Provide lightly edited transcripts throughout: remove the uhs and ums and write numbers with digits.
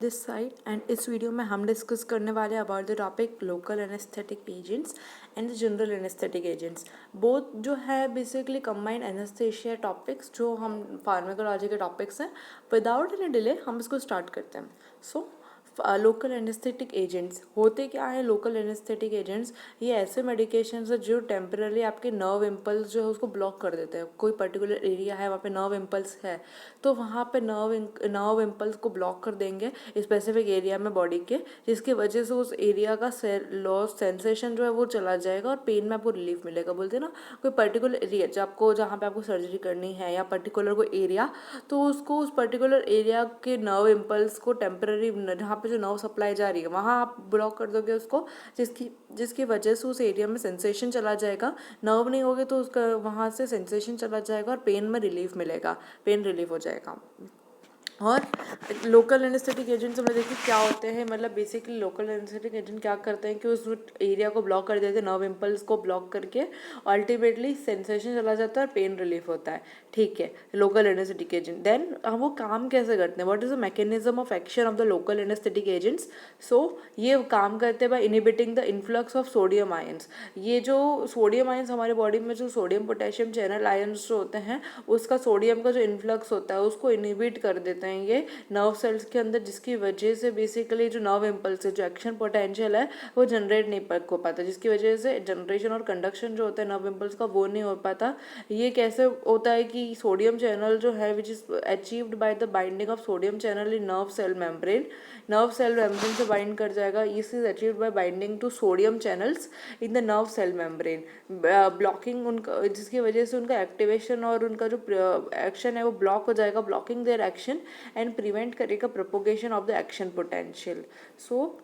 This side and इस video में हम डिस्कस करने वाले about the topic local anaesthetic agents and the general anaesthetic agents. Both जो है बेसिकली कंबाइंड एनेस्थेशिया टॉपिक्स जो हम फार्माकोलॉजी के टॉपिक्स हैं। विदाउट एनी डिले हम इसको स्टार्ट करते हैं। सो लोकल एनेस्थेटिक एजेंट्स होते क्या है? लोकल एनेस्थेटिक एजेंट्स ये ऐसे मेडिकेशंस है जो टेम्पररी आपके नर्व इम्पल्स जो है उसको ब्लॉक कर देते हैं। कोई पर्टिकुलर एरिया है वहाँ पे नर्व इम्पल्स है तो वहाँ पे नर्व इम्पल्स को ब्लॉक कर देंगे स्पेसिफिक एरिया में बॉडी के, जिसकी वजह से उस एरिया का लॉस सेंसेशन जो है वो चला जाएगा और पेन में आपको रिलीफ मिलेगा। बोलते हैं ना कोई पर्टिकुलर एरिया जहाँ पे आपको सर्जरी करनी है या पर्टिकुलर कोई एरिया, तो उसको उस पर्टिकुलर एरिया के नर्व इम्पल्स को टेम्पररी जहाँ पे जो नर्व सप्लाई जा रही है वहाँ आप ब्लॉक कर दोगे उसको, जिसकी वजह से उस एरिया में सेंसेशन चला जाएगा। नर्व नहीं होगे तो उसका वहाँ से सेंसेशन चला जाएगा और पेन में रिलीफ मिलेगा, पेन रिलीफ हो जाएगा। और लोकल एनेस्थेटिक एजेंट्स हमने देखे क्या होते हैं, मतलब बेसिकली लोकल एनेस्थेटिक एजेंट क्या करते हैं कि उस एरिया को ब्लॉक कर देते हैं, नर्व इम्पल्स को ब्लॉक करके अल्टीमेटली सेंसेशन चला जाता है और पेन रिलीफ होता है। ठीक है, लोकल एनेस्थेटिक एजेंट। देन वो काम कैसे करते हैं? What is the mechanism of action of the local anaesthetic agents? So ये काम करते हैं by inhibiting the influx of sodium ions. ये जो सोडियम आयंस हमारे बॉडी में जो सोडियम पोटेशियम चैनल आयंस जो होते हैं उसका सोडियम का जो इन्फ्लक्स होता है उसको इनहिबिट कर देते हैं ये नर्व सेल्स के अंदर, जिसकी वजह से बेसिकली जो नर्व इम्पल्स है जो एक्शन पोटेंशियल है वो जनरेट नहीं हो पाता, जिसकी वजह से जनरेशन और कंडक्शन जो होता है नर्व इम्पल्स का वो नहीं हो पाता। ये कैसे होता है कि सोडियम चैनल जो है which is achieved by the binding of sodium channel in nerve cell membrane से बाइंड कर जाएगा। इस is achieved by binding to sodium channels in the nerve cell membrane, blocking उनका, जिसकी वजह से उनका एक्टिवेशन और उनका जो एक्शन है वो ब्लॉक हो जाएगा, blocking their action and prevent करेगा propagation of the action potential. So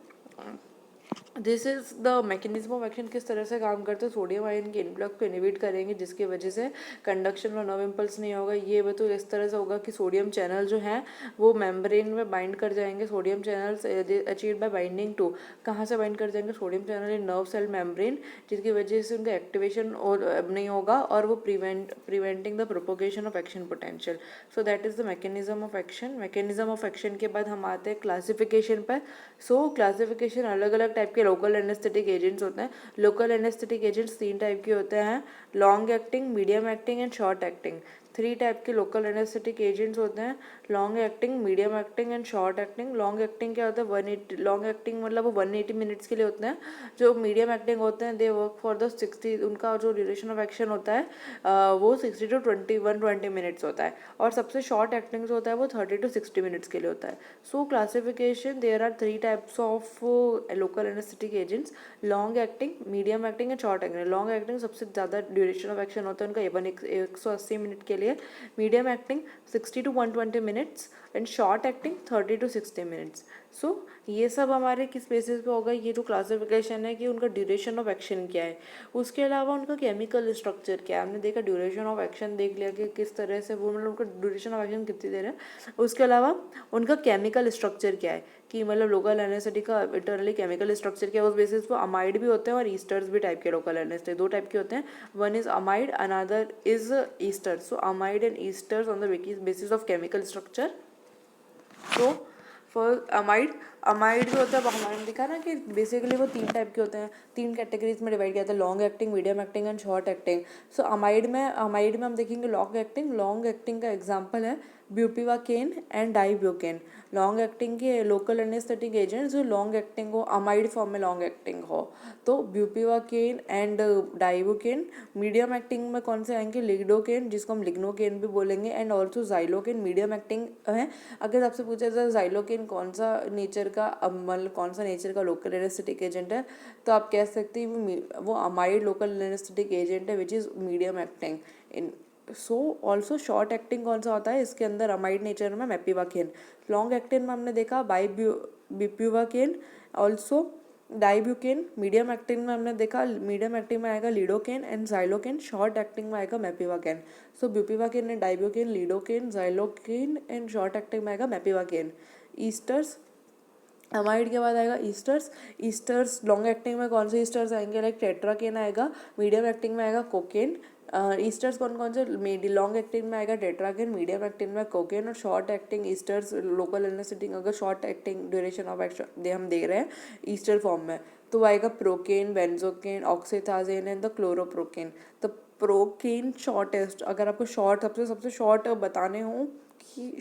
this is the mechanism of action. किस तरह से काम करते हैं? सोडियम आयन के इनफ्लक्स को इनहिबिट करेंगे जिसकी वजह से कंडक्शन और नर्व इम्पल्स नहीं होगा। ये तो इस तरह से होगा कि सोडियम चैनल जो है वो मेम्ब्रेन में बाइंड कर जाएंगे। Sodium channel achieved by binding to, कहाँ से बाइंड कर जाएंगे? Sodium channel in nerve cell membrane, जिसकी वजह से उनका एक्टिवेशन और नहीं होगा और वो preventing the propagation of action potential. So that is the mechanism of action. Mechanism of action के बाद हम आते हैं क्लासिफिकेशन पर। सो क्लासिफिकेशन अलग अलग टाइप के लोकल एनेस्थेटिक एजेंट्स होते हैं। लोकल एनेस्थेटिक एजेंट्स 3 टाइप के होते हैं, long acting, medium acting and short acting. 3 type के लोकल एनेस्थेटिक एजेंट्स होते हैं, long acting, medium acting and short acting. Long acting क्या होता है? 180, लॉन्ग एक्टिंग मतलब वो 180 मिनट्स के लिए होते हैं। जो मीडियम एक्टिंग होते हैं दे वर्क फॉर द 60, उनका जो ड्यूरेशन ऑफ एक्शन होता है वो 60 टू 120 मिनट्स होता है। और सबसे शॉर्ट एक्टिंग जो होता है वो 30 टू 60 मिनट्स के लिए होता है। So classification, there are 3 types of local anaesthetic agents, long acting, medium acting and short acting. Long acting सबसे ज़्यादा ड्यूरेशन ऑफ एक्शन होता है उनका 180 मिनट के लिए, medium acting 60 to 120 minutes and short acting 30 to 60 minutes. So ये सब हमारे किस बेसिस पे होगा? ये जो क्लासिफिकेशन है कि उनका ड्यूरेशन ऑफ एक्शन क्या है, उसके अलावा उनका केमिकल स्ट्रक्चर क्या है। हमने देखा ड्यूरेशन ऑफ एक्शन देख लिया कि किस तरह से वो, मतलब उनका ड्यूरेशन ऑफ एक्शन कितनी देर है। उसके अलावा उनका केमिकल स्ट्रक्चर क्या है कि मतलब लोकल एनेस्थेटिक का इंटरनली केमिकल स्ट्रक्चर क्या है, उस बेसिस पर अमाइड भी होते हैं और ईस्टर्स भी टाइप के लोकल एनेस्थेटिक 2 टाइप के होते हैं। One is amide, another is Easter. So amide and esters on the basis of chemical structure. तो फॉर अमाइड जो होता है, हमारे देखा ना कि बेसिकली वो 3 टाइप के होते हैं, 3 कैटेगरीज में डिवाइड किया था, long acting, medium acting and short acting. So amide में हम देखेंगे लॉन्ग एक्टिंग का एग्जांपल है ब्यूपीवाकेन एंड डाइब्यूकेन। लॉन्ग एक्टिंग के लोकल एनेस्थेटिक एजेंट्स जो लॉन्ग एक्टिंग हो, अमाइड फॉर्म में लॉन्ग एक्टिंग हो, तो ब्यूपीवाकेन एंड डाइब्यूकेन। मीडियम एक्टिंग में कौन से आएंगे? लिग्डोकेन, जिसको हम लिग्नोकेन भी बोलेंगे, and also xylocaine. Medium acting है। अगर आपसे पूछा जाए जाइलोकेन कौन सा नेचर का, मतलब कौन सा नेचर का लोकल एनेस्थेटिक एजेंट है, तो आप कह सकते हैं वो अमाइड लोकल एनेस्थेटिक एजेंट है which is medium acting in. So also short acting कौन सा होता है? इसके अंदर अमाइड नेचर में मेपिवाकेन। लॉन्ग एक्टिंग में हमने देखा bupivacaine, also dibucaine. Medium acting में हमने देखा, मीडियम एक्टिंग में आएगा lidocaine and xylocaine. Short acting में आएगा mepivacaine. So bupivacaine and dibucaine, lidocaine, xylocaine and short acting में आएगा मेपिवाकेन। ईस्टर्स, अमाइड के बाद आएगा ईस्टर्स लॉन्ग एक्टिंग में कौन से ईस्टर्स आएंगे? लाइक टेट्राकेन आएगा, मीडियम एक्टिंग में आएगा कोकेन, ईस्टर्स कौन कौन से, लॉन्ग एक्टिंग में आएगा टेट्राकेन, मीडियम एक्टिंग में कोकेन, और short acting esters local anaesthetic अगर short acting duration of action हम दे रहे हैं ईस्टर फॉर्म में तो आएगा procaine, benzocaine, oxethazaine and the chloroprocaine. तो प्रोकेन शॉर्टेस्ट, अगर आपको शॉर्ट सबसे शॉर्ट बताने हों कि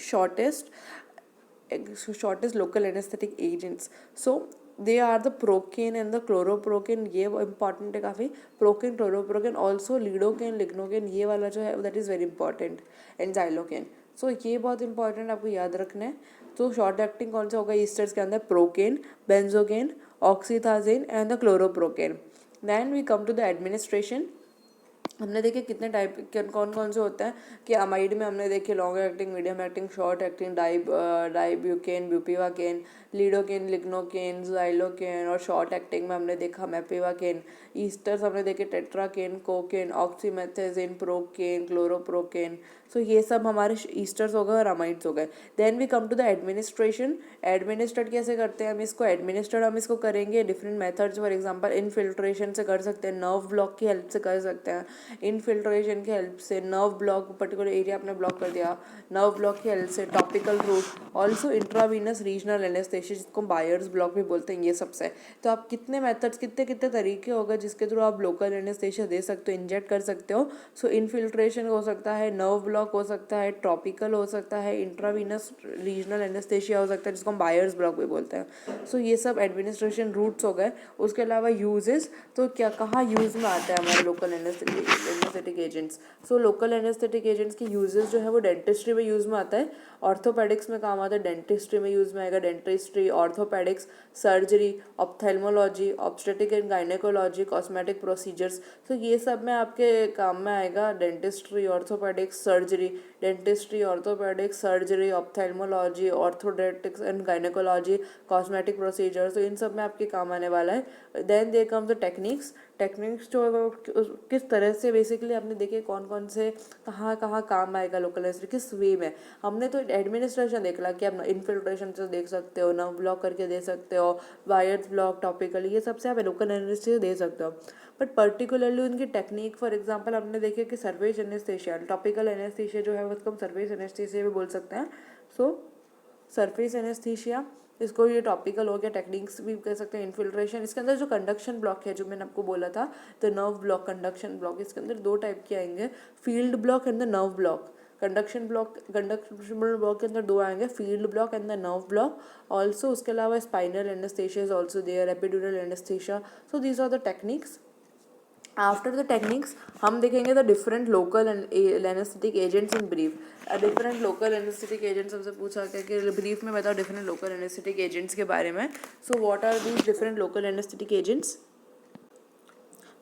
shortest local anesthetic agents, so they are the procaine and the chloroprocaine, ये important है काफ़ी। procaine, chloroprocaine, also lidocaine, lignocaine, ये वाला जो है that is very important, and xylocaine, so ये बहुत important आपको याद रखना है। तो शॉर्ट एक्टिंग कौन सा होगा ईस्टर्स के अंदर, procaine, benzocaine, oxethazaine and the chloroprocaine. Then we come to the administration. हमने देखे कितने टाइप कौन कौन से होते हैं कि अमाइड में हमने देखे long acting, medium acting, short acting, dibucaine, bupivacaine, lidocaine, lignocaine, xylocaine, और शॉर्ट एक्टिंग में हमने देखा मेपिवाकेन। ईस्टर्स हमने देखे tetracaine, cocaine, oxethazaine, procaine, chloroprocaine. So ये सब हमारे ईस्टर्स हो गए और अमाइड्स हो गए। Then we come to the administration. Administrate कैसे करते हैं हम इसको, एडमिनिस्ट्रेट हम इसको करेंगे different methods, for example infiltration से कर सकते हैं, नर्व ब्लॉक की हेल्प से कर सकते हैं। इनफिल्ट्रेशन की हेल्प से नर्व ब्लॉक, पर्टिकुलर एरिया आपने ब्लॉक कर दिया, नर्व ब्लॉक की हेल्प से topical route, also intravenous regional anaesthesia जिसको बायर्स ब्लॉक भी बोलते हैं, ये सबसे। तो आप कितने मेथड्स, कितने कितने तरीके होगा जिसके थ्रू आप लोकल एनेस्थेसिया दे सकते हो, इंजेक्ट कर सकते हो। सो इनफिल्ट्रेशन हो सकता है, नर्व ब्लॉक हो सकता है, ट्रॉपिकल हो सकता है, इंट्रावीनस रीजनल एनेस्थेसिया हो सकता है जिसको हम बायर्स ब्लॉक भी बोलते हैं। सो ये सब एडमिनिस्ट्रेशन रूट्स हो गए। उसके अलावा यूजेस, तो क्या कहाँ यूज़ में आता है हमारे local anaesthetic agents. So local anaesthetic agents की यूजेस जो है वो डेंटिस्ट्री में यूज़ में आता है, ऑर्थोपेडिक्स में काम आता है, डेंटिस्ट्री में यूज़ में आएगा, dentistry, orthopaedics, surgery, ophthalmology, obstetric and gynaecology, cosmetic procedures. तो ये सब में आपके काम में आएगा dentistry, orthopaedics, surgery, dentistry, orthopaedics, surgery, ophthalmology, orthodontics and gynaecology, cosmetic procedures. तो इन सब में आपके काम आने वाला है। Then they comes the techniques. Techniques जो है वो किस तरह से बेसिकली आपने देखे कौन कौन से कहाँ कहाँ काम आएगा लोकल एनेस्थेसिया, किस वे में। हमने तो एडमिनिस्ट्रेशन देख ला कि आप इनफिल्ट्रेशन से देख सकते हो, नर्व ब्लॉक करके दे सकते हो, वायर्स ब्लॉक, टॉपिकली, ये सबसे आप लोकल एनेस्थेसिया दे सकते हो। बट पर्टिकुलरली उनकी टेक्निक, फॉर एग्जांपल हमने देखे कि सर्फेस एनेस्थेसिया, टॉपिकल एनेस्थेसिया जो है उसको हम सर्फेस एनेस्थेसिया भी बोल सकते हैं। सो सरफेस एनेस्थीसिया, इसको ये टॉपिकल हो गया, टेक्निक्स भी कह सकते हैं। इनफिल्ट्रेशन, इसके अंदर जो कंडक्शन ब्लॉक है जो मैंने आपको बोला था, तो नर्व ब्लॉक, कंडक्शन ब्लॉक, इसके अंदर दो टाइप के आएंगे, field block and the nerve block. Conduction block के अंदर दो आएंगे, field block and the nerve block. Also उसके अलावा spinal anaesthesia is also there, epidural anaesthesia. So these are the techniques. After the techniques हम देखेंगे the different local anaesthetic agents in brief. Different local anaesthetic agents हमसे पूछा गया कि brief में बताओ डिफरेंट लोकल एनेस्थेटिक एजेंट्स के बारे में। So what are these different local anaesthetic agents.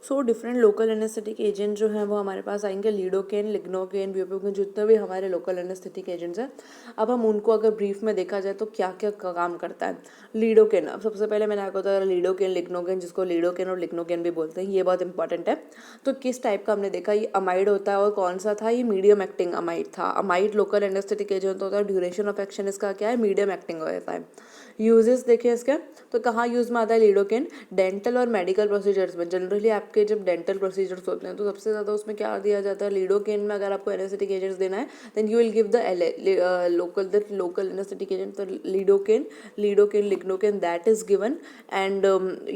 So different local anaesthetic agent जो हैं वो हमारे पास आएंगे, लीडोकेन, लिग्नोकेन, ब्यूपेकेन, जितने भी हमारे लोकल एनेस्थेटिक एजेंट्स हैं। अब हम उनको अगर ब्रीफ में देखा जाए तो क्या क्या काम करता है। लीडोकेन, अब सबसे पहले मैंने आपको बताया लीडोकेन, लिग्नोकेन, जिसको लीडोकेन और लिग्नोकेन भी बोलते हैं, ये बहुत इंपॉर्टेंट है। तो किस टाइप का हमने देखा, ये अमाइड होता है, और कौन सा था, ये मीडियम एक्टिंग अमाइड था। अमाइड लोकल एनेस्थेटिक एजेंट होता है, ड्यूरेशन ऑफ एक्शन इसका क्या है, मीडियम एक्टिंग होता है। यूजेस देखें इसके, तो कहाँ यूज़ में आता है लीडोकेन, डेंटल और मेडिकल प्रोसीजर्स में। जनरली आपके जब डेंटल प्रोसीजर्स होते हैं तो सबसे ज़्यादा उसमें क्या दिया जाता है, लीडोकेन में अगर आपको एनेस्थेटिक एजेंट्स देना है then you will give the local anaesthetic agent. तो lidocaine, lignocaine, that is given. And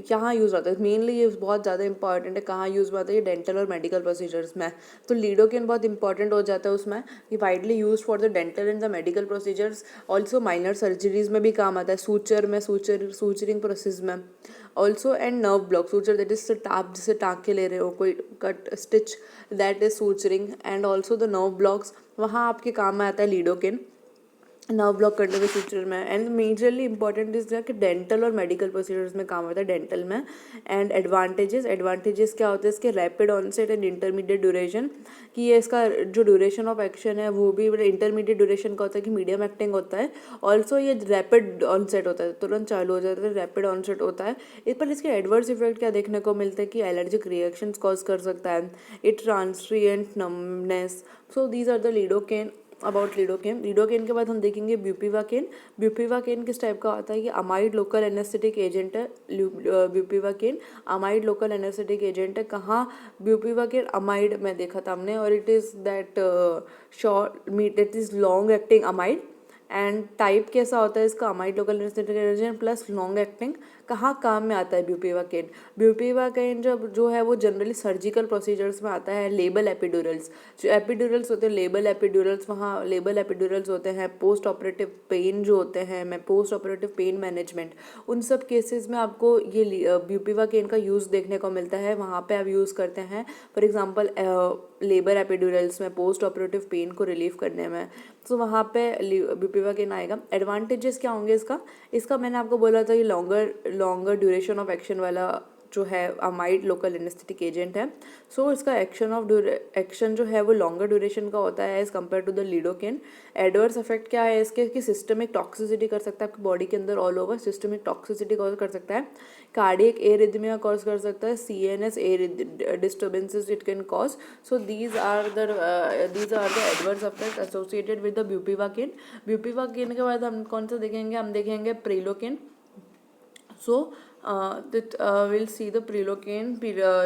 कहाँ यूज़ आता है, मेनली ये बहुत ज़्यादा इंपॉर्टेंट है, कहाँ यूज़ में आता है, ये डेंटल और मेडिकल प्रोसीजर्स में। तो लीडोकेन बहुत इंपॉर्टेंट हो जाता है उसमें, ये widely use for the dental and the medical procedures. Also minor surgeries में भी काम आता है, सूचर में, सूचरिंग प्रोसेस में। Also and nerve block, suture that is top, जिसे टाँक के ले रहे हो, कोई cut stitch, that is suturing. And also the nerve blocks, वहाँ आपके काम में आता है लीडोकेन, नर्व ब्लॉक करने के सूचर में। एंड मेजरली इंपॉर्टेंट इज कि डेंटल और मेडिकल प्रोसीजर्स में काम होता है डेंटल में। एंड एडवांटेजेस क्या होते हैं इसके, rapid onset and intermediate duration, कि ये इसका जो ड्यूरेशन ऑफ एक्शन है वो भी इंटरमीडिएट ड्यूरेशन का होता है, कि मीडियम एक्टिंग होता है। ऑल्सो ये रैपिड ऑनसेट होता है, तुरंत चालू हो जाता है, रैपिड ऑनसेट होता है। इस पर इसके एडवर्स इफेक्ट क्या देखने को मिलते हैं कि एलर्जिक रिएक्शंस कॉज कर सकता है, it transient numbness. So these are the lidocaine. About lidocaine के बाद हम देखेंगे ब्यूपीवाकेन। ब्यूपीवाकेन किस टाइप का होता है? ये अमाइड लोकल एनेस्थेटिक एजेंट है। Bupivacaine amide local anaesthetic agent है। कहाँ ब्यूपीवाकेन अमाइड में देखा था हमने, और it is that short meet it is long acting amide. And type कैसा होता है इसका? Amide local anaesthetic agent plus long acting. कहाँ काम में आता है ब्यूपीवाकेन? ब्यूपीवाकेन जब जो है वो जनरली सर्जिकल प्रोसीजर्स में आता है। लेबल एपिड्यूरल्स, जो एपिड्यूरल्स होते हैं लेबल एपिड्यूरल्स, वहाँ लेबल एपिड्यूरल्स होते हैं। पोस्ट ऑपरेटिव पेन जो होते हैं, मैं पोस्ट ऑपरेटिव पेन मैनेजमेंट, उन सब केसेस में आपको ये ब्यूपीवाकेन का यूज़ देखने को मिलता है। वहाँ पे आप यूज़ करते हैं फॉर एग्जांपल लेबर एपिड्यूरल्स में पोस्ट ऑपरेटिव पेन को रिलीव करने में, तो वहाँ पे ब्यूपीवाकेन आएगा। एडवांटेजेस क्या होंगे इसका मैंने आपको बोला था, ये लॉन्गर ड्यूरेशन ऑफ एक्शन वाला जो है अमाइड लोकल एनेस्थेटिक एजेंट है। सो इसका एक्शन जो है वो लॉन्गर ड्यूरेशन का होता है as compare to the lidocaine. Adverse effect क्या है इसके? कि सिस्टमिक टॉक्सिसिटी कर सकता है आपकी बॉडी के अंदर all over, systemic toxicity cause कर सकता है। कार्डियक एरिथमिया कॉज कर सकता है। CNS are disturbances it can cause. So these are the adverse effect associated with the bupivacaine. Bupivacaine के बाद हम कौन सा देखेंगे? हम देखेंगे prilocaine. So will see the prilocaine.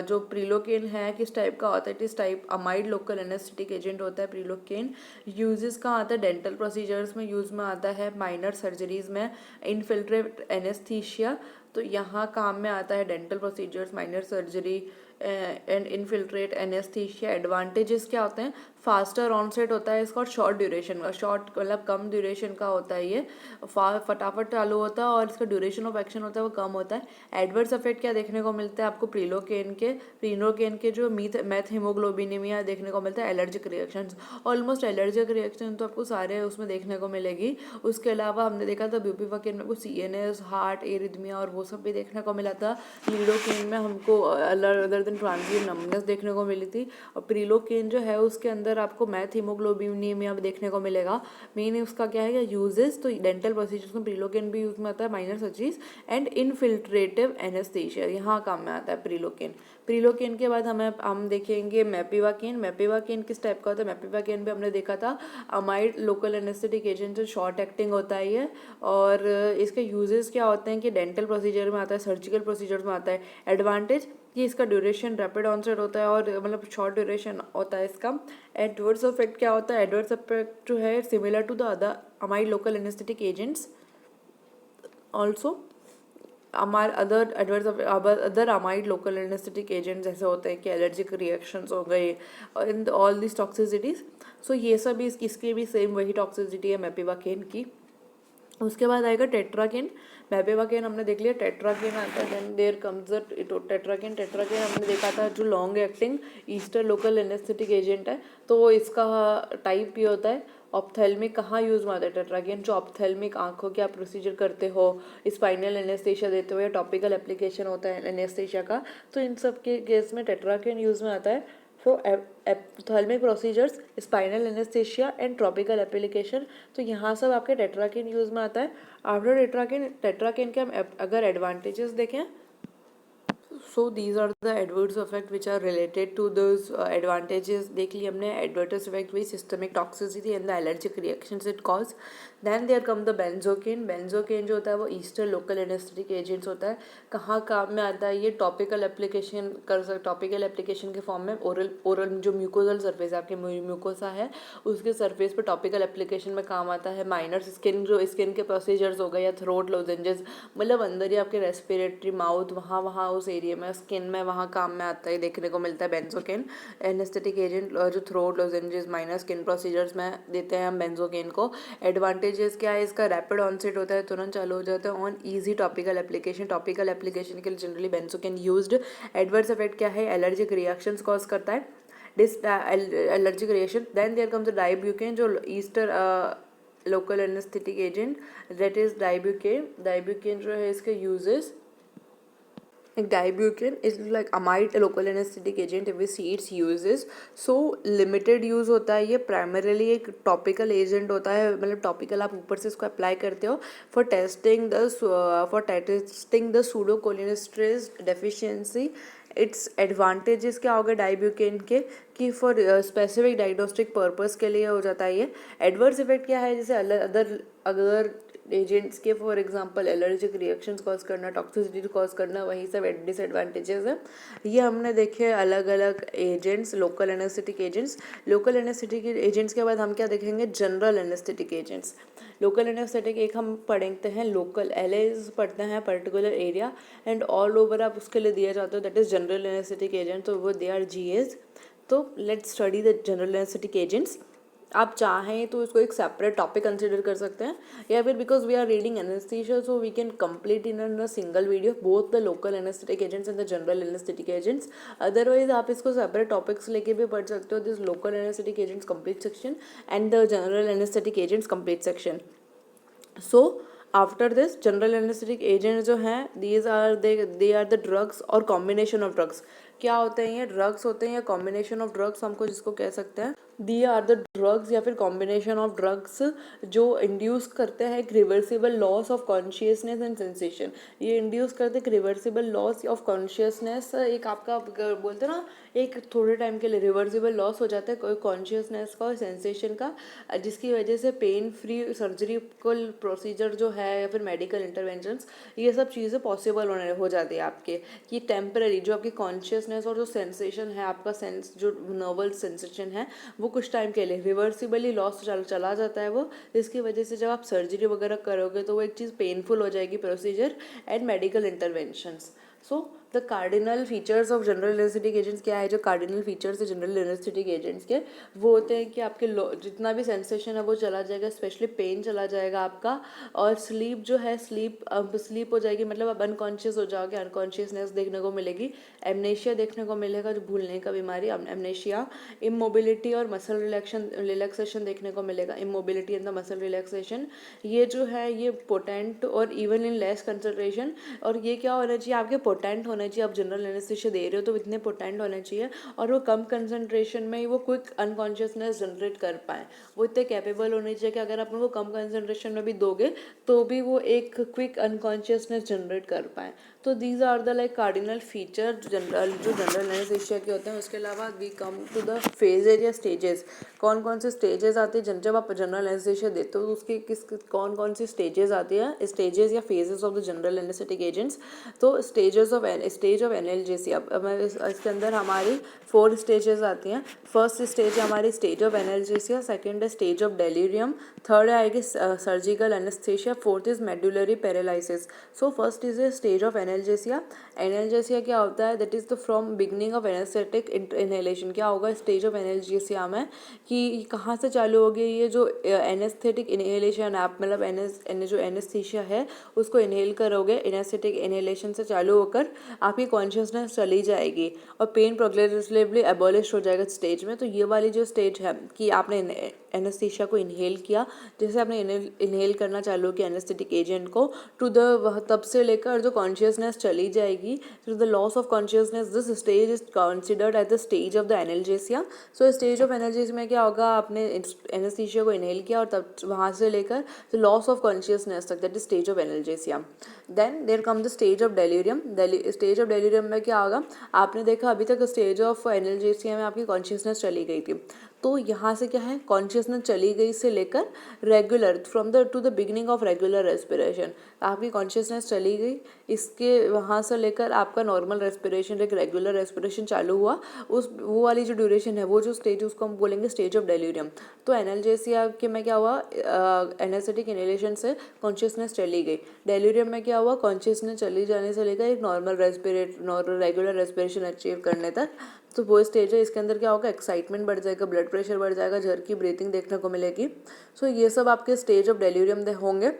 जो प्रिलोकेन है किस टाइप का होता है? इस type amide local anaesthetic agent होता है प्रिलोकेन। यूजेस कहाँ आता है? डेंटल प्रोसीजर्स में यूज में आता है, माइनर सर्जरीज में, इनफिल्ट्रेट एनेस्थीशिया, तो यहाँ काम में आता है dental procedures, minor surgery and infiltrate anaesthesia. Advantages क्या होते हैं? फास्टर ऑनसेट होता है इसका, और शॉर्ट ड्यूरेशन का, शॉर्ट मतलब कम ड्यूरेशन का होता है ये, फटाफट चालू होता है, और इसका ड्यूरेशन ऑफ एक्शन होता है वो कम होता है। एडवर्स इफेक्ट क्या देखने को मिलता है आपको? प्रिलोकेन के जो मेथ हीमोग्लोबिनेमिया देखने को मिलता है, allergic reactions, almost allergic reaction तो आपको सारे उसमें देखने को मिलेगी। उसके अलावा हमने देखा था ब्यूपीवाकेन में कुछ CNS, हार्ट एरिथमिया और वो सब भी देखने को मिला था। लिडोकेन में हमको अदर देन ट्रांजिएंट नंबनेस देखने को मिली थी। और प्रिलोकेन जो है उसके अंदर आपको मैथ हीमोग्लोबिनेमिया देखने को मिलेगा। मेन उसका क्या है यूजेस? तो डेंटल प्रोसीजर्स में प्रिलोकेन भी यूज में आता है, माइनर सर्जरीज एंड इनफिल्ट्रेटिव एनेस्थीशिया, यहाँ काम में आता है प्रिलोकेन। प्रिलोकेन के बाद हम देखेंगे मैपीवाकेन। मैपीवाकेन किस टाइप का होता है? मैपीवाकेन भी हमने देखा था अमाइड लोकल एनेस्थेटिक एजेंट, जो शॉर्ट एक्टिंग होता है ये, और इसके यूजेस क्या होते हैं कि डेंटल प्रोसीजर में आता है, सर्जिकल प्रोसीजर में आता है। एडवांटेज कि इसका ड्यूरेशन रैपिड ऑनसेट होता है और मतलब शॉर्ट ड्यूरेशन होता है इसका। एडवर्स इफेक्ट क्या होता है? एडवर्स इफेक्ट जो है similar to the other amide local anaesthetic agents also. हमारे other amide local anaesthetic agent जैसे होते हैं कि एलर्जिक रिएक्शंस हो गए इन ऑल दिस टॉक्सिसिटीज़। सो ये सब भी इसकी भी सेम वही टॉक्सिसिटी है मैपीवाकेन की। उसके बाद आएगा टेट्राकेन। मैपीवाकेन हमने देख लिया, टेट्राकेन आता है। देन देयर कम्स टेट्राकेन हमने देखा था जो long acting Easter local anaesthetic agent है। तो इसका टाइप ये होता है ऑप्थेल्मिक। कहाँ यूज़ में आता है टेट्राकेन? जो ऑप्थेल्मिक आंखों के आप प्रोसीजर करते हो, स्पाइनल एनेस्थेशिया देते हो या टॉपिकल एप्लीकेशन होता है एनेस्थेशिया का, तो इन सब के केस में टेट्राकेन यूज़ में आता है। सो ophthalmic procedures, spinal anaesthesia and tropical application, तो यहाँ सब आपके टेट्राकेन यूज़ में आता है। आफ्टर टेट्राकेन के हम अगर एडवांटेजेस देखें, so these are the adverse effect which are related to those advantages देख ली हमने। adverse effect with systemic toxicity and the allergic reactions it cause. then there come the benzocaine जो होता है वो ईस्टर लोकल एनेस्थेटिक एजेंट्स होता है। कहाँ काम में आता है ये? टॉपिकल एप्लीकेशन टॉपिकल एप्लीकेशन के फॉर्म में ओरल जो म्यूकोजल सरफेस है, आपके म्यूकोसा है उसके सरफेस पे टॉपिकल एप्लीकेशन में काम आता है। माइनर स्किन के प्रोसीजर्स हो गए या थ्रोट लोजेंजेस, मतलब अंदर ही आपके रेस्पिरेटरी माउथ वहाँ उस एरिया में स्किन में वहाँ काम में आता है, देखने को मिलता है बेंजोकेन एनेस्थेटिक एजेंट। जो throat lozenges minor skin procedures में देते हैं हम बेंजोकेन को। एडवांटेजेस क्या है इसका? रैपिड ऑनसेट होता है, तुरंत चालू हो जाता है ऑन ईजी टॉपिकल एप्लीकेशन के लिए generally benzocaine used. Adverse effect क्या है? एलर्जिक रिएक्शंस कॉज करता है, allergic reaction. Then there comes the dibucaine जो ester local anaesthetic agent, that is dibucaine जो है इसके uses. Dibutyrin is like amide local anesthetic agent if we see its uses. So limited use होता है ये, primarily एक topical agent होता है, मतलब टॉपिकल आप ऊपर से इसको अप्लाई करते हो for testing the pseudocholinesterase deficiency its advantages क्या हो गए डाइब्यूकेन के कि फॉर स्पेसिफिक डायग्नोस्टिक पर्पस के लिए हो जाता है ये। एडवर्स इफेक्ट क्या है, जैसे अदर एजेंट्स के for example allergic reactions cause करना, टॉक्सिसिटी कॉज करना, वही सब डिसएडवांटेजेस है। ये हमने देखे अलग अलग agents, local anaesthetic agents. Local anaesthetic agents के बाद हम क्या देखेंगे, general anaesthetic agents. Local anaesthetic एक हम पढ़ते हैं लोकल, एल पढ़ते हैं particular area, and all over आप उसके लिए दिया जाता है, that is general anaesthetic agent, तो वो दे आर जीएस। तो let's study the general anaesthetic agents. आप चाहें तो इसको एक सेपरेट टॉपिक कंसिडर कर सकते हैं, या फिर because we are reading anaesthesia so we can complete in a single video both the local anaesthetic agents and the general anaesthetic agents. Otherwise आप इसको सेपरेट टॉपिक्स लेके भी पढ़ सकते हो, this local anaesthetic agents complete section and the general anaesthetic agents complete section. So after this general anaesthetic agent जो हैं, they are the drugs और कॉम्बिनेशन ऑफ ड्रग्स। क्या होते हैं ये, ड्रग्स होते हैं या कॉम्बिनेशन ऑफ ड्रग्स हमको जिसको कह सकते हैं, दी आर द ड्रग्स या फिर कॉम्बिनेशन ऑफ ड्रग्स जो इंड्यूस करते हैं एक reversible loss of consciousness and sensation. ये इंड्यूस करते हैं रिवर्सिबल लॉस ऑफ कॉन्शियसनेस, एक आपका बोलते हैं ना एक थोड़े टाइम के लिए रिवर्सिबल लॉस हो जाता है कोई कॉन्शियसनेस का और सेंसेशन का, जिसकी वजह से पेन फ्री सर्जरिकल प्रोसीजर जो है या फिर मेडिकल इंटरवेंशंस, ये सब चीज़ें पॉसिबल हो जाती है आपके, कि टेम्पररी जो आपकी कॉन्शियसनेस और जो सेंसेशन है, आपका सेंस जो नर्वल सेंसेशन है, वो कुछ टाइम के लिए रिवर्सिबली लॉस चला जाता है वो, जिसकी वजह से जब आप सर्जरी वगैरह करोगे तो वो एक चीज़ पेनफुल हो जाएगी procedure and medical interventions. So the cardinal features of general anaesthetic agents क्या है, जो कार्डिनल फीचर्स है जनरल एनेस्थेटिक एजेंट्स के, वो होते हैं कि आपके जितना भी सेंसेशन है वो चला जाएगा, स्पेशली पेन चला जाएगा आपका, और स्लीप जो है स्लीप हो जाएगी, मतलब आप अनकॉन्शियस हो जाओगे, अनकॉन्शियसनेस देखने को मिलेगी, एमनेशिया देखने को मिलेगा जो भूलने का बीमारी एमनेशिया, इमोबिलिटी और मसल रिलैक्सेशन देखने को मिलेगा, immobility and the muscle relaxation. ये जो है ये पोटेंट और इवन इन लेस कंसंट्रेशन, और ये क्या होना चाहिए, आपके पोटेंट होने चाहिए, आप जनरल एनेस्थीसिया दे रहे हो तो इतने पोटेंट होने चाहिए, और वो कम कंसंट्रेशन में ही वो क्विक अनकॉन्शियसनेस जनरेट कर पाए, वो इतने कैपेबल होने चाहिए कि अगर आप उनको कम कंसंट्रेशन में भी दोगे तो भी वो एक क्विक अनकॉन्शियसनेस जनरेट कर पाए। तो these are the like cardinal feature जो जनरल एनेस्थीसिया के होते हैं। उसके अलावा we come to the phases या स्टेजेस, कौन कौन से स्टेजेस आते हैं जब आप जनरल एनेस्थीसिया देते हो, तो उसकी कौन कौन सी स्टेजेस आती है, स्टेजेस या phases of the general anaesthetic agents. तो स्टेज ऑफ एनाल्जेसिया, इसके अंदर हमारी 4 स्टेजेस आती हैं। फर्स्ट स्टेज है हमारी स्टेज ऑफ एनाल्जेसिया, सेकेंड है स्टेज ऑफ डेलीरियम, थर्ड आएगी surgical anaesthesia, fourth is medullary paralysis. So first is a stage of analgesia. Analgesia क्या होता है, that is the from beginning of anaesthetic inhalation. क्या होगा stage of analgesia में, कि कहाँ से चालू होगी ये जो एनेस्थेटिक इनहेलेशन, आप मतलब जो एनेस्थीसिया है उसको इनहेल करोगे, एनेस्थेटिक इनहेलेशन से चालू होकर आपकी कॉन्शियसनेस चली जाएगी और पेन प्रोग्रेसिवली एबॉलिश हो जाएगा स्टेज में। तो ये वाली जो स्टेज है कि आपने एनेस्थीसिया को इनहेल किया, जैसे आपने इनहेल करना चालू किया एनेस्थेटिक एजेंट को, टू द तब से लेकर जो कॉन्शियसनेस चली जाएगी, to the loss of consciousness, this stage is considered as the stage of the analgesia. So stage of analgesia में क्या होगा, आपने एनेस्थीसिया को इनहेल किया और तब वहाँ से लेकर द लॉस ऑफ कॉन्शियसनेस तक, that is stage of analgesia. Then there come the stage of delirium. Stage of delirium में क्या होगा, आपने देखा अभी तक स्टेज ऑफ एनाल्जेसिया में आपकी कॉन्शियसनेस चली गई थी, तो यहाँ से क्या है, कॉन्शियसनेस चली गई से लेकर regular from the two the beginning of regular respiration, आपकी कॉन्शियसनेस चली गई, इसके वहाँ से लेकर आपका नॉर्मल रेस्पिरेशन, एक रेगुलर रेस्पिरेशन चालू हुआ, वो वाली जो ड्यूरेशन है, वो जो स्टेज उसको हम बोलेंगे स्टेज ऑफ डेलीरियम। तो एनाल्जेसिया के में क्या हुआ, एनेस्थेटिक इनहेलेशन से कॉन्शियसनेस चली गई, डेलीरियम में क्या हुआ, कॉन्शियसनेस चली जाने से लेकर एक नॉर्मल रेगुलर रेस्पिरेशन अचीव करने तक। तो वो स्टेज है, इसके अंदर क्या होगा, एक्साइटमेंट बढ़ जाएगा, ब्लड प्रेशर बढ़ जाएगा, झरकी ब्रीथिंग देखने को मिलेगी। सो ये सब आपके स्टेज ऑफ डेलीरियम होंगे।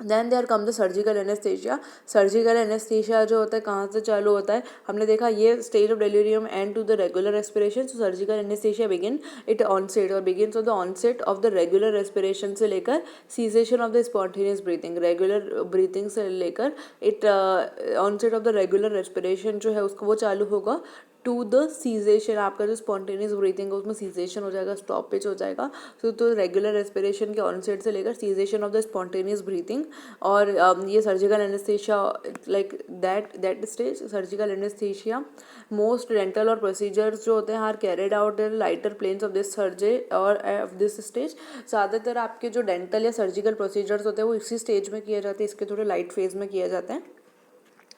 Then there come the surgical anaesthesia. Surgical anaesthesia जो होता है कहाँ से चालू होता है, हमने देखा ये stage of delirium and to the regular respiration. So surgical anaesthesia begin it onset और begins of the onset of the regular respiration से लेकर cessation of the spontaneous breathing, regular breathing से लेकर it onset of the regular respiration जो है उसको वो चालू होगा टू द सीजेशन, आपका जो स्पॉन्टेनियस ब्रीथिंग है उसमें सीजेशन हो जाएगा, स्टॉपेज हो जाएगा. तो रेगुलर रेस्पिरेशन के ऑनसेट से लेकर cessation of the spontaneous breathing. और ये surgical anaesthesia like that stage, surgical anaesthesia most dental और प्रोसीजर्स जो होते हैं are carried out in lighter planes of this surge or of this stage. ज़्यादातर आपके जो डेंटल या सर्जिकल प्रोसीजर्स होते हैं वो इसी स्टेज में किए जाते हैं, इसके थोड़े लाइट फेज में किए जाते हैं.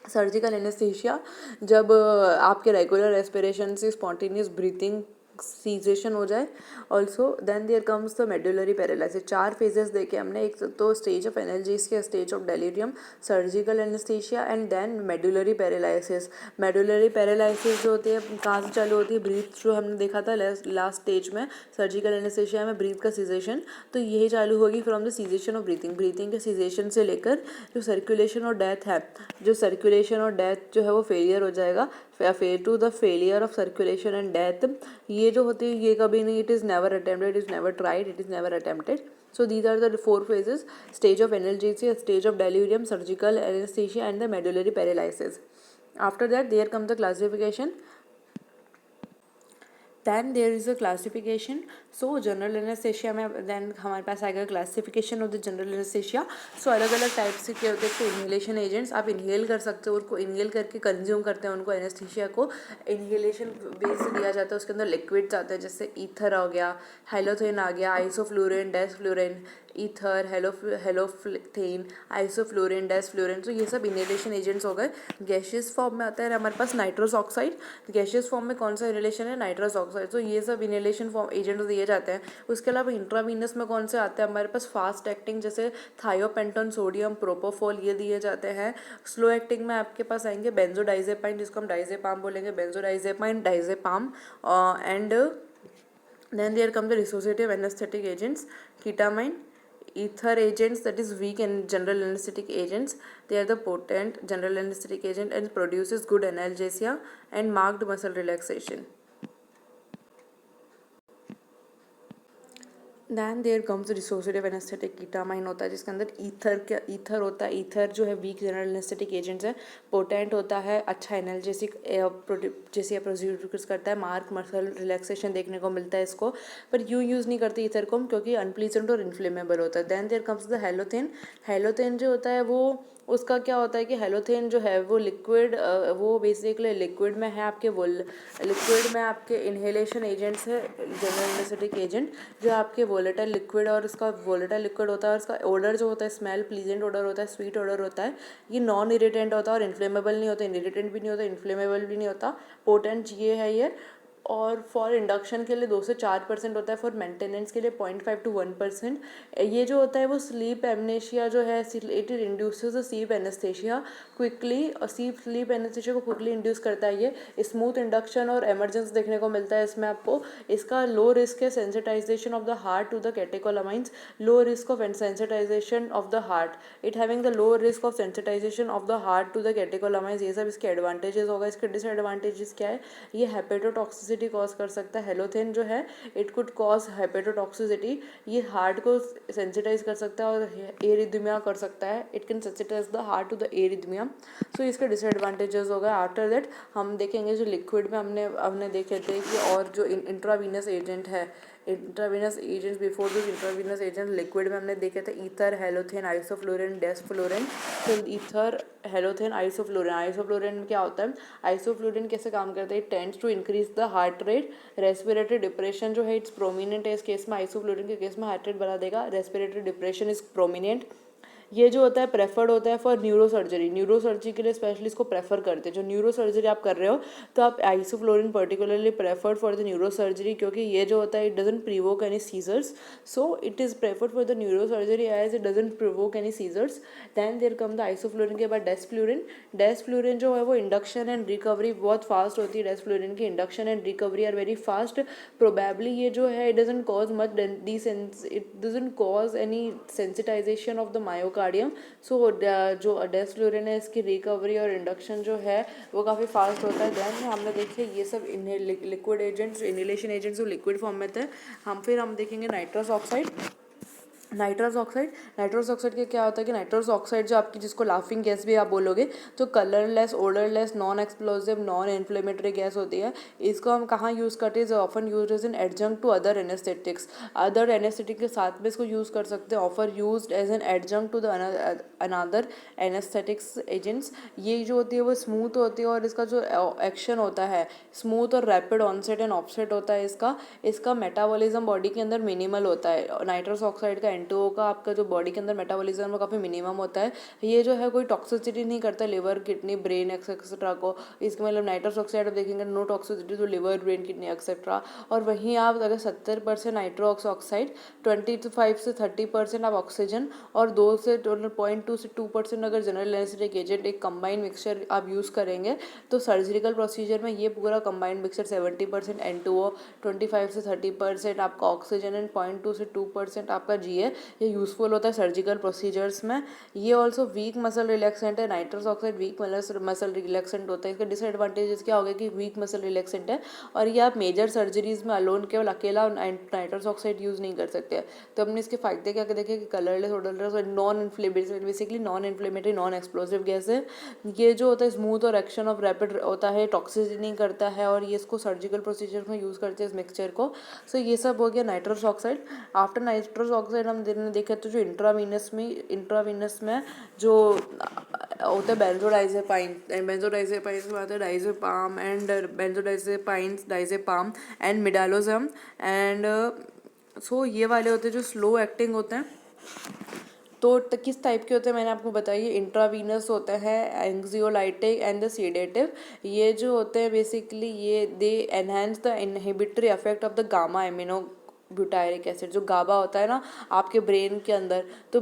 सर्जिकल एनेस्थीसिया जब आपके रेगुलर रेस्पिरेशन से स्पॉन्टेनियस ब्रीथिंग सीजेशन हो जाए. Also then there comes the medullary paralysis. 4 phases देखे हमने, एक तो stage of analgesia, stage of delirium, surgical anaesthesia and then medullary paralysis. Medullary paralysis जो होती है कहाँ से चालू होती है, ब्रीथ जो हमने देखा था लास्ट स्टेज में सर्जिकल एनेस्थीसिया में ब्रीथ का सीजेशन, तो यही चालू होगी from the cessation of breathing. Breathing के सीजेशन से लेकर जो सर्कुलेशन और डेथ है, जो सर्कुलेशन और डेथ जो है वो फेलियर हो जाएगा, to the failure of circulation and death. ये जो होती है ये कभी नहीं, it is never attempted, it is never tried, it is never attempted. So these are the 4 phases: stage of analgesia, stage of delirium, surgical anesthesia and the medullary paralysis. After that there comes the classification. Then there is a classification. So general anaesthesia में then हमारे पास आएगा classification of the general anaesthesia. So अलग अलग type से क्या होते हैं, तो इन्हेलेशन एजेंट्स आप इन्हेल कर सकते हो, उनको इन्हेल करके कंज्यूम करते हैं, उनको एनेस्थीसिया को इन्हेलेशन बेस से दिया जाता है. उसके अंदर लिक्विड्स आते हैं जैसे ईथर हो गया, हेलोथेन आ गया, आइसोफ्लूरेन, डेसफ्लूरेन, ईथर, हेलोथेन, आइसोफ्लूरेन, डेसफ्लूरेन. तो ये सब इन्हेलेशन एजेंट्स हो गए. गैशियस फॉर्म में आता है हमारे पास नाइट्रस ऑक्साइड. गैशियस फॉर्म में कौन सा इन्हेलेशन है, नाइट्रस ऑक्साइड. तो ये सब इन्हेलेशन फॉर्म एजेंट्स दिए जाते हैं. उसके अलावा इंट्रावीनस में कौन से आते हैं हमारे पास, फास्ट एक्टिंग जैसे थायोपेंटोन, सोडियम, प्रोपोफॉल, ये दिए जाते हैं. स्लो एक्टिंग में आपके पास आएंगे बेंजोडाइजेपाइन, जिसको हम डाइजेपाम बोलेंगे, benzodiazepine, diazepam. And then there come the dissociative anaesthetic agents, ketamine, ether agents, that is weak and general anesthetic agents. They are the potent general anesthetic agent and produces good analgesia and marked muscle relaxation. Then there comes dissociative anaesthetic. Ketamine होता है जिसके अंदर ether होता है. Ether जो है week general anaesthetic agents है. Potent होता है, अच्छा एनाल्जेसिक जैसे प्रोड्यूस करता है, मार्क मसल रिलैक्सेशन देखने को मिलता है इसको. पर यूज़ नहीं करते ईथर को हम, क्योंकि अनप्लीजेंट और इन्फ्लेमेबल होता है. Then there comes the halothane. Halothane जो होता है वो उसका क्या होता है कि हेलोथेन जो है वो लिक्विड, वो बेसिकली लिक्विड में है आपके, वो लिक्विड में आपके इन्हेलेशन एजेंट्स है, जनरल एनेस्थेटिक एजेंट जो आपके वोलेटाइल लिक्विड, और उसका वोलेटाइल लिक्विड होता है और उसका ऑर्डर जो होता है स्मेल प्लीजेंट ऑर्डर होता है, स्वीट ऑर्डर होता है. ये नॉन इरिटेंट होता है और इन्फ्लेमेबल नहीं होता, इरिटेंट भी नहीं होता, इन्फ्लेमेबल भी नहीं होता. पोटेंट ये है ये. और फॉर इंडक्शन के लिए 2 से 4% होता है, फॉर मेंटेनेंस के लिए 0.5 to 1%. ये जो होता है वो स्लीप एमनेशिया जो है, it induces the sleep anaesthesia quickly, और स्लीप एनेस्थीसिया को क्विकली इंड्यूस करता है. ये स्मूथ इंडक्शन और एमरजेंस देखने को मिलता है इसमें आपको. इसका लो रिस्क है sensitisation of the heart to the catecholamines, low risk of sensitisation of the heart, it having the low risk of sensitisation of the heart to the catecholamines. ये सब इसके एडवांटेजेस होगा. इसके डिसएडवांटेजेस क्या है, ये hepatotoxicity cause कर सकता है. हेलोथेन जो है इट कुड कॉज हेपेटोटॉक्सिसिटी, ये हार्ट को सेंसिटाइज कर सकता है और एरिथमिया कर सकता है. It can sensitise the heart to the arrhythmia. So इसके डिसएडवांटेजेस हो गए. आफ्टर दैट हम देखेंगे जो लिक्विड में हमने देखे थे कि और जो इंट्रावीनस एजेंट है, intravenous agents, before this intravenous agent liquid में हमने देखे थे ईथर, हेलोथेन, आइसोफ्लोरेन, डेसफ्लोरेन. तो ईथर, हेलोथेन, आइसोफ्लोरेन. आइसोफ्लोरेन में क्या होता है, आइसोफ्लोरेन कैसे काम करता है, it tends to increase the heart rate. Respiratory depression जो है इट्स प्रोमिनेंट है इस केस में. आइसोफ्लोरेन के केस में हार्ट रेट बढ़ा देगा. Respiratory depression is prominent. ये जो होता है प्रेफर्ड होता है for neuro surgery. Neuro surgery के लिए स्पेशलिस्ट को प्रेफर करते हैं. जो न्यूरो सर्जरी आप कर रहे हो तो आप isoflurane particularly preferred for the neuro surgery, क्योंकि ये जो होता है it doesn't provoke any seizures. So it is preferred for the neuro surgery as it doesn't provoke any seizures. Then there come the isoflurane के बाद desflurane. Desflurane जो है वो इंडक्शन एंड रिकवरी बहुत फास्ट होती है. डेसफ्लूरिन की induction and recovery are very fast. Probably ये जो है it doesn't cause much it doesn't cause any sensitisation of the myocardium. So जो डेसफ्लूरिन है इसकी रिकवरी और इंडक्शन जो है वो काफ़ी फास्ट होता है. दैन हमने देखे ये सब लिक्विड एजेंट्स, इनहेलेशन एजेंट्स जो लिक्विड फॉर्म में थे. फिर हम देखेंगे नाइट्रस ऑक्साइड. नाइट्रस ऑक्साइड के क्या होता है कि नाइट्रस ऑक्साइड जो आपकी, जिसको लाफिंग गैस भी आप बोलोगे, तो colourless, odourless, non explosive, non inflammatory gas होती है। इसको हम कहाँ यूज़ करते हैं? Often use as an adjunct to other anaesthetics. Other anaesthetic के साथ में इसको यूज़ कर सकते हैं। ऑफर use as an adjunct to the another anaesthetics agents. ये जो होती है वो स्मूथ होती है और इसका जो एक्शन होता है स्मूथ और रैपिड ऑनसेट एंड ऑफसेट होता है। इसका मेटाबॉलिज्म बॉडी के अंदर मिनिमल होता है। नाइट्रस ऑक्साइड का N2O का आपका जो बॉडी के अंदर मेटाबॉलिज्म में काफ़ी मिनिमम होता है। ये जो है कोई टॉक्सिसिटी नहीं करता लिवर, किडनी, ब्रेन एक्सेट्रा को। इसके मतलब नाइट्रस ऑक्साइड आप देखेंगे no toxicity to liver, brain, kidney etcetera. और वहीं आप अगर 70% नाइट्रस ऑक्साइड, 25 से 30% आप ऑक्सीजन और 0.2 से 2% अगर जनरल एनेस्थेटिक एजेंट, एक कंबाइंड मिक्सचर आप यूज़ करेंगे तो सर्जिकल प्रोसीजर में ये पूरा कंबाइंड मिक्सचर 70% N2O, 25 से 30% आपका ऑक्सीजन एंड 0.2 से 2% आपका GA, ये यूज़फुल होता है सर्जिकल प्रोसीजर्स में। ये ऑल्सो वीक मसल रिलैक्सेंट है। Nitrous oxide weak muscle relaxant होता है। इसका डिसएडवांटेजेस क्या हो गया कि वीक मसल रिलैक्सेंट है और ये आप मेजर सर्जरीज में अलोन केवल अकेला नाइट्रस ऑक्साइड यूज़ नहीं कर सकते। तो हमने इसके फायदे क्या देखे कि कलरलेस, ओडरलेस और non inflammatory, basically non inflammatory, non explosive gas है। ये जो होता है स्मूथ और एक्शन ऑफ रैपिड होता है, टॉक्सिसिटी नहीं करता है और ये इसको सर्जिकल प्रोसीजर में यूज़ करते हैं इस मिक्सचर को। सो ये सब हो गया nitrous oxide. After nitrous oxide हम देखे तो जो इंट्रावीनस में जो होता है बेंजोडाइजेपाइन के बाद है diazepam and diazepam and midazolam and so ये वाले होते हैं जो स्लो एक्टिंग होते हैं। तो किस टाइप के होते हैं मैंने आपको बताइए। इंट्रावीनस होता है एंग्जियोलाइटिक एंड द सीडेटिव। ये जो होते हैं बेसिकली ये they enhance the inhibitory effect of the gamma amino butyric acid. जो गाबा होता है ना आपके ब्रेन के अंदर, तो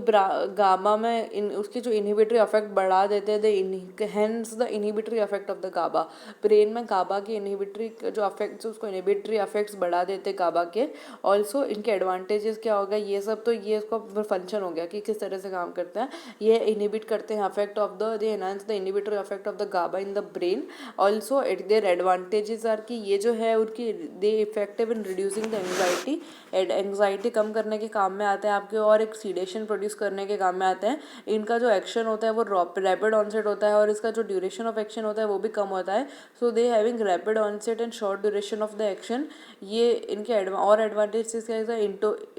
गाबा में उसके जो इनहिबिटरी इफेक्ट बढ़ा देते हैं, hence the inhibitory effect of the GABA. Brain में गाबा की इनहिबिटरी जो अफेक्ट्स, उसको इनहिबिटरी इफेक्ट्स बढ़ा देते गाबा के। ऑल्सो इनके एडवांटेजेस क्या होगा ये सब, तो ये इसका फंक्शन हो गया कि किस तरह से काम करते हैं। ये इनहिबिट करते हैं affect of they enhance the inhibitory effect of the GABA in the brain. Also their advantages are कि ये जो है उनकी they effective in reducing the anxiety. Anxiety कम करने के काम में आते हैं आपके, और एक सीडेशन प्रोड्यूस करने के काम में आते हैं। इनका जो एक्शन होता है वो रैपिड ऑनसेट होता है और इसका जो ड्यूरेशन ऑफ एक्शन होता है वो भी कम होता है। So they having rapid onset and short duration of the action. ये इनके और एडवांटेज क्या है?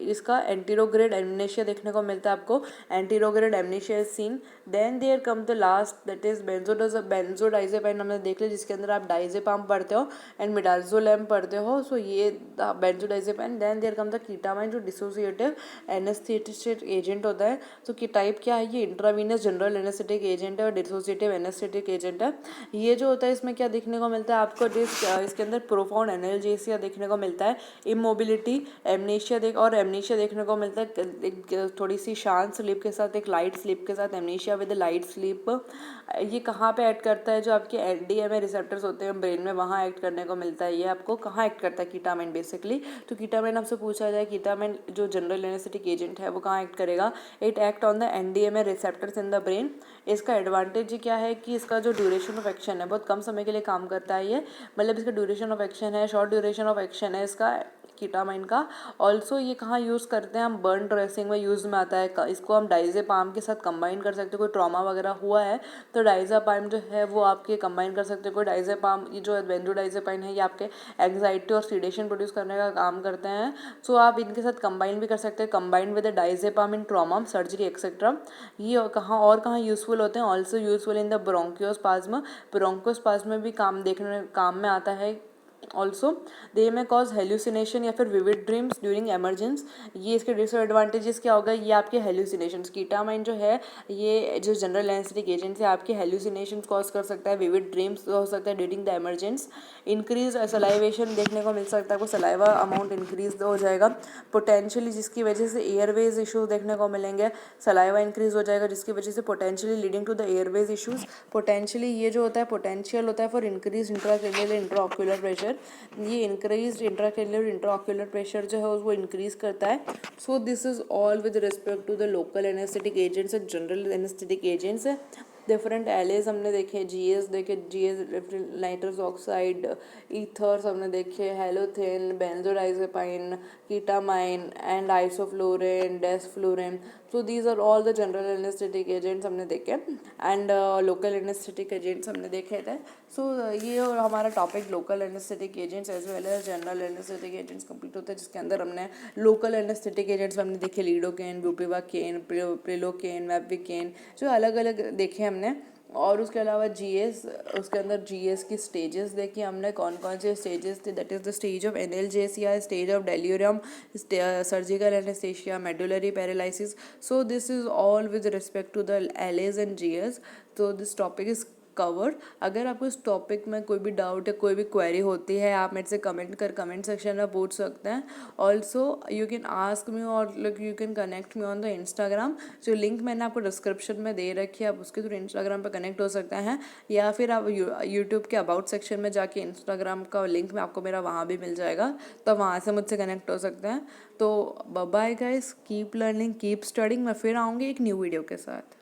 इसका एंटीरोग्रेड एमनेशिया देखने को मिलता है आपको। Anterograde amnesia is seen. Then there come the last, that is benzodiazepine हमने देख लिया, जिसके अंदर आप डाइजेपाम पढ़ते हो एंड मिडाजोलैम पढ़ते हो। सो ये benzodiazepine. Then there come the ketamine जो डिसोसिएटिव एनेस्थेटिक एजेंट होता है। तो की टाइप क्या है? ये इंट्रावीनस जनरल एनेस्थेटिक एजेंट है और डिसोसिएटिव एनेस्थेटिक एजेंट है। ये जो होता है इसमें क्या देखने को मिलता है आपको? इसके अंदर प्रोफाउंड एनाल्जेसिया देखने को मिलता है, इमोबिलिटी, एमनेशिया देखने को मिलता है। एक थोड़ी सी शांत स्लीप के साथ, एक लाइट स्लीप के साथ एमनेशिया विद लाइट स्लीप। ये कहाँ पे ऐड करता है? जो आपके एनडीएमए रिसेप्टर्स होते हैं ब्रेन में, वहाँ ऐड करने को मिलता है। ये आपको कहाँ ऐड करता है? कीटामाइन बेसिकली। तो कीटामाइन आपसे पूछा जाए, कीटामाइन जो जनरल एनेस्थेटिक एजेंट है वो कहाँ एक्ट करेगा? It act on the NDMA receptors in the brain. इसका एडवांटेज क्या है कि इसका जो ड्यूरेशन ऑफ एक्शन है बहुत कम समय के लिए काम करता है। ये मतलब इसका ड्यूरेशन ऑफ एक्शन है, शॉर्ट ड्यूरेशन ऑफ एक्शन है इसका कीटामाइन का। ऑल्सो ये कहाँ यूज़ करते हैं हम? बर्न ड्रेसिंग में यूज़ में आता है। इसको हम डाइजेपाम के साथ कंबाइन कर सकते हैं। कोई ट्रॉमा वगैरह हुआ है तो डाइजेपाम जो है वो आपके कंबाइन कर सकते हैं। कोई डाइजेपाम, ये जो बेंजोडाइजेपाइन है, ये आपके एंग्जाइटी और सीडेशन प्रोड्यूस करने का काम करते हैं। सो आप इनके साथ कंबाइन भी कर सकते हैं, combine with diazepam in trauma, surgery etcetera. ये कहाँ यूज़फुल होते हैं? Also useful in the bronchospasm. Bronchospasm में भी काम में आता है। ऑल्सो दे में कॉज हेल्यूसिनेशन या फिर विविड ड्रीम्स ड्यूरिंग एमरजेंस। ये इसके डिसएडवांटेजेस क्या होगा? ये आपके हेल्यूसिनेशन, कीटामाइन जो है ये जो जनरल एनेस्थेटिक एजेंट है आपके हेल्यूसिनेशन कॉज कर सकता है, विविड ड्रीम्स हो सकता है during the emergence. Increase salivation देखने को मिल सकता है, आपको सलाइवा अमाउंट इंक्रीज हो जाएगा पोटेंशियली, जिसकी वजह से एयरवेज इशूज देखने को मिलेंगे। सलाइवा इंक्रीज हो जाएगा जिसकी वजह से potentially leading to the airways issues. Potentially ये जो होता है पोटेंशियल होता है for increase intracranial intraocular pressure. ये इंक्रीज इंट्राक्रेनियल इंट्राऑक्यूलर प्रेशर जो है वो इंक्रीज करता है। So this is all with respect to the local anaesthetic agents and general anaesthetic agents. Different LAs हमने देखे, जीएस देखे, जीएस नाइट्रस ऑक्साइड, ईथर्स हमने देखे, halothane, benzodiazepine, ketamine and isoflurane, desflurane. So these are all the general anaesthetic agents हमने देखे and local anaesthetic agents हमने देखे थे. सो ये और हमारा topic local anaesthetic agents as well as general anaesthetic agents complete होता है, जिसके अंदर हमने लोकल एनेस्थेटिक एजेंट्स हमने देखे लीडोकेन, ब्यूपिवाकेन, प्रिलोकेन, मैपिकेन, जो अलग अलग देखे हमने. और उसके अलावा जीएस, उसके अंदर जीएस की स्टेजेस देखी हमने, कौन कौन से स्टेजेस थे. That is the stage of analgesia, stage of delirium, surgical anaesthesia, medullary paralysis. So this is all with respect to the LAs and GAs. तो दिस टॉपिक इज़ कवर्ड. अगर आपको इस टॉपिक में कोई भी डाउट है, कोई भी क्वेरी होती है, आप मेरे से कमेंट सेक्शन में पूछ सकते हैं. Also you can ask me और you can connect me on the Instagram. जो लिंक मैंने आपको डिस्क्रिप्शन में दे रखी है, आप उसके थ्रू इंस्टाग्राम पर कनेक्ट हो सकते हैं, या फिर आप यूट्यूब के अबाउट सेक्शन में जाके इंस्टाग्राम का लिंक में आपको मेरा वहाँ भी मिल जाएगा, तो वहाँ से मुझसे कनेक्ट हो सकते हैं. तो bye guys, keep learning, keep studying. मैं फिर आऊँगी एक न्यू वीडियो के साथ.